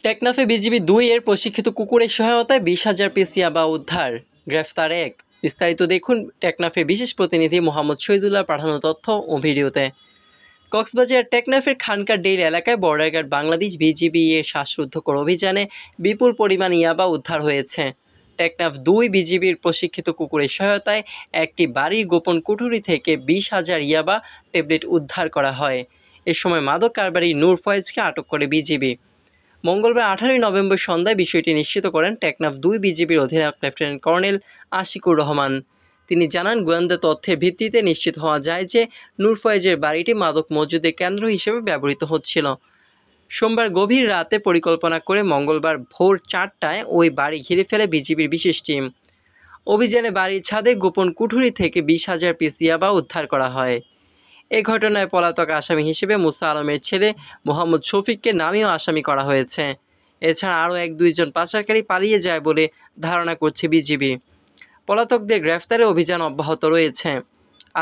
টেকনাফে BGB ২ এর প্রশিক্ষিত কুকুরের সহায়তায় ২০,০০০ পিস ইয়াবা উদ্ধার, গ্রেফতার ১। বিস্তারিত দেখুন টেকনাফের বিশেষ প্রতিনিধি মোহাম্মদ শহীদুল্লাহ পাঠানো তথ্য ও ভিডিওতে। কক্সবাজার টেকনাফের খানকা ডেইল এলাকায় বর্ডার গার্ড বাংলাদেশ বিজিবি এর শ্বাসরুদ্ধকর অভিযানে বিপুল পরিমাণ ইয়াবা উদ্ধার হয়েছে। টেকনাফ ২ বিজিবির প্রশিক্ষিত কুকুরের সহায়তায় একটি বাড়ির গোপন কুঠুরি থেকে ২০,০০০ ইয়াবা ট্যাবলেট উদ্ধার করা হয়। এ সময় মাদক কারবারি নূর ফয়েজকে আটক করে বিজিবি। মঙ্গলবার ১৮ নভেম্বর সন্ধ্যায় বিষয়টি নিশ্চিত করেন টেকনাফ ২ বিজিবির অধিনায়ক লেফটেন্যান্ট কর্নেল আশিকুর রহমান। তিনি জানান, গোয়েন্দা তথ্যের ভিত্তিতে নিশ্চিত হওয়া যায় যে নূর ফয়েজের বাড়িটি মাদক মজুদের কেন্দ্র হিসেবে ব্যবহৃত হচ্ছিল। সোমবার গভীর রাতে পরিকল্পনা করে মঙ্গলবার ভোর ৪টায় ওই বাড়ি ঘিরে ফেলে বিজিবির বিশেষ টিম। অভিযানে বাড়ির ছাদে গোপন কুঠুরি থেকে ২০,০০০ পিস ইয়াবা উদ্ধার করা হয়। এ ঘটনায় পলাতক আসামি হিসেবে মুসা আলমের ছেলে মোহাম্মদ শফিককে নামীয় আসামি করা হয়েছে। এছাড়া আরও ১-২ জন পাচারকারী পালিয়ে যায় বলে ধারণা করছে বিজিবি। পলাতকদের গ্রেফতারে অভিযান অব্যাহত রয়েছে।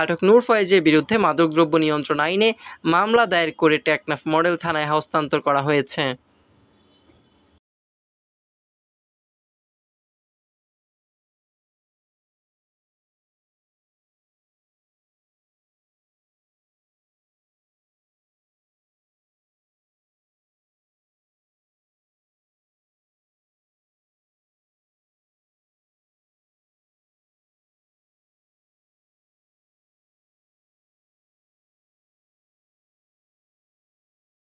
আটক নূর ফয়েজের বিরুদ্ধে মাদকদ্রব্য নিয়ন্ত্রণ আইনে মামলা দায়ের করে টেকনাফ মডেল থানায় হস্তান্তর করা হয়েছে।